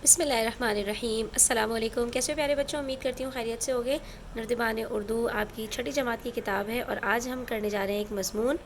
बिस्मिल्लाहिर्रहमानिर्रहीम। अस्सलाम वालेकुम। कैसे हो प्यारे बच्चों, उम्मीद करती हूँ खैरियत से होगे। नर्दिबान उर्दू आपकी छठी जमात की किताब है और आज हम करने जा रहे हैं एक मज़मून।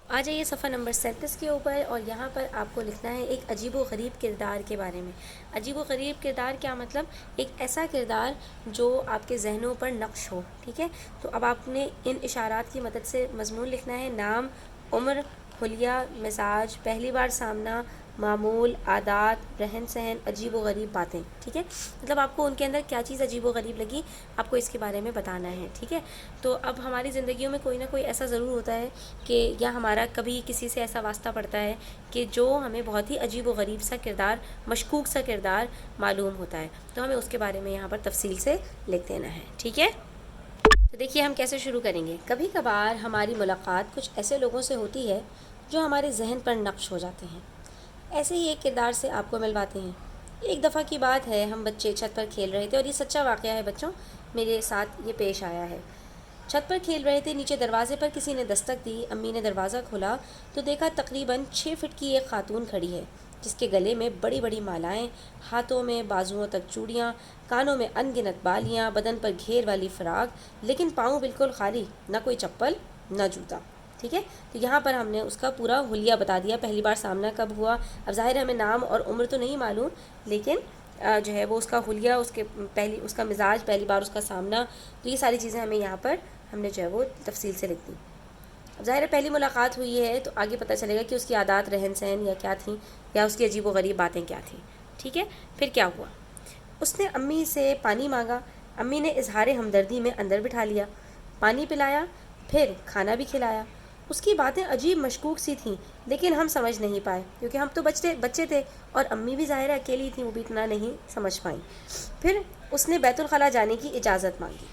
आ जाइए सफ़ा नंबर 37 के ऊपर और यहाँ पर आपको लिखना है एक अजीब व ग़रीब किरदार के बारे में। अजीब व ग़रीब किरदार क्या मतलब? एक ऐसा किरदार जो आपके जहनों पर नक्श हो। ठीक है, तो अब आपने इन इशारात की मदद से मज़मून लिखना है। नाम, उम्र, हुलिया, मिजाज, पहली बार सामना, मामूल, आदात, रहन सहन, अजीब व ग़रीब बातें। ठीक है, मतलब आपको उनके अंदर क्या चीज़ अजीब व ग़रीब लगी, आपको इसके बारे में बताना है। ठीक है, तो अब हमारी ज़िंदगियों में कोई ना कोई ऐसा ज़रूर होता है कि या हमारा कभी किसी से ऐसा वास्ता पड़ता है कि जो हमें बहुत ही अजीब व ग़रीब सा किरदार, मशकूक सा किरदार मालूम होता है, तो हमें उसके बारे में यहाँ पर तफसील से लिख देना है। ठीक है, तो देखिए हम कैसे शुरू करेंगे। कभी कभार हमारी मुलाकात कुछ ऐसे लोगों से होती है जो हमारे जहन पर नक्श हो जाते हैं। ऐसे ही एक किरदार से आपको मिलवाते हैं। एक दफ़ा की बात है, हम बच्चे छत पर खेल रहे थे और ये सच्चा वाक़या है बच्चों, मेरे साथ ये पेश आया है। छत पर खेल रहे थे, नीचे दरवाज़े पर किसी ने दस्तक दी। अम्मी ने दरवाज़ा खोला तो देखा तकरीबन 6 फीट की एक खातून खड़ी है, जिसके गले में बड़ी बड़ी मालाएं, हाथों में बाजुओं तक चूड़ियाँ, कानों में अनगिनत बालियाँ, बदन पर घेर वाली फ़राक, लेकिन पाँव बिल्कुल खाली, ना कोई चप्पल ना जूता। ठीक है, तो यहाँ पर हमने उसका पूरा हुलिया बता दिया, पहली बार सामना कब हुआ। अब ज़ाहिर है हमें नाम और उम्र तो नहीं मालूम, लेकिन जो है वो उसका हुलिया, उसके पहली उसका मिजाज, पहली बार उसका सामना, तो ये सारी चीज़ें हमें यहाँ पर हमने जो है वो तफसील से लिख दी। अब ज़ाहिर है पहली मुलाकात हुई है तो आगे पता चलेगा कि उसकी आदत, रहन सहन या क्या थी, या उसकी अजीब व ग़रीब बातें क्या थी। ठीक है, फिर क्या हुआ, उसने अम्मी से पानी मांगा। अम्मी ने इजहार हमदर्दी में अंदर बिठा लिया, पानी पिलाया, फिर खाना भी खिलाया। उसकी बातें अजीब मशकूक सी थीं, लेकिन हम समझ नहीं पाए क्योंकि हम तो बच्चे थे और अम्मी भी ज़ाहिर अकेली थी, वो भी इतना नहीं समझ पाई। फिर उसने बैतुल खला जाने की इजाज़त मांगी।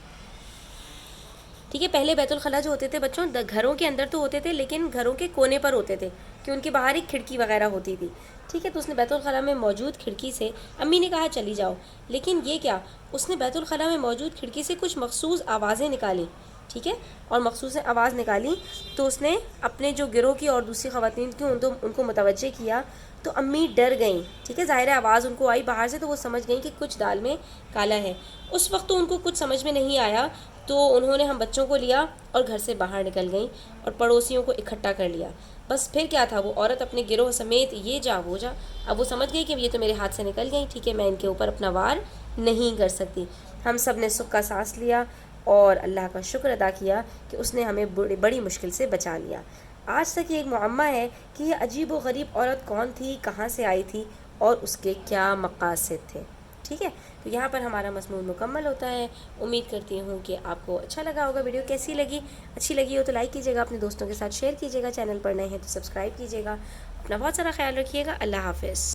ठीक है, पहले बैतुल खला जो होते थे बच्चों, घरों के अंदर तो होते थे लेकिन घरों के कोने पर होते थे कि उनके बाहर एक खिड़की वगैरह होती थी। ठीक है, तो उसने बैतुल खला में मौजूद खिड़की से, अम्मी ने कहा चली जाओ, लेकिन ये क्या, उसने बैतुल खला में मौजूद खिड़की से कुछ मखसूस आवाज़ें निकाली। ठीक है, और मखसूस आवाज़ निकाली तो उसने अपने जो गिरोह की और दूसरी ख़वातीन थी उनको मुतवज्जे किया, तो अम्मी डर गईं। ठीक है, ज़ाहिर है आवाज़ उनको आई बाहर से, तो वो समझ गई कि कुछ दाल में काला है। उस वक्त तो उनको कुछ समझ में नहीं आया, तो उन्होंने हम बच्चों को लिया और घर से बाहर निकल गईं और पड़ोसियों को इकट्ठा कर लिया। बस फिर क्या था, वो औरत अपने गिरोह समेत ये जा वो जा। अब वो समझ गई कि ये तो मेरे हाथ से निकल गई, ठीक है, मैं इनके ऊपर अपना वार नहीं कर सकती। हम सब ने सुख का सांस लिया और अल्लाह का शुक्र अदा किया कि उसने हमें बड़ी मुश्किल से बचा लिया। आज तक ये एक मुअम्मा है कि ये अजीब व ग़रीब औरत कौन थी, कहाँ से आई थी और उसके क्या मक़ासिद थे। ठीक है, तो यहाँ पर हमारा मज़मून मुकम्मल होता है। उम्मीद करती हूँ कि आपको अच्छा लगा होगा। वीडियो कैसी लगी, अच्छी लगी हो तो लाइक कीजिएगा, अपने दोस्तों के साथ शेयर कीजिएगा, चैनल पर नए हैं तो सब्सक्राइब कीजिएगा। अपना बहुत सारा ख्याल रखिएगा। अल्लाह हाफ़िज़।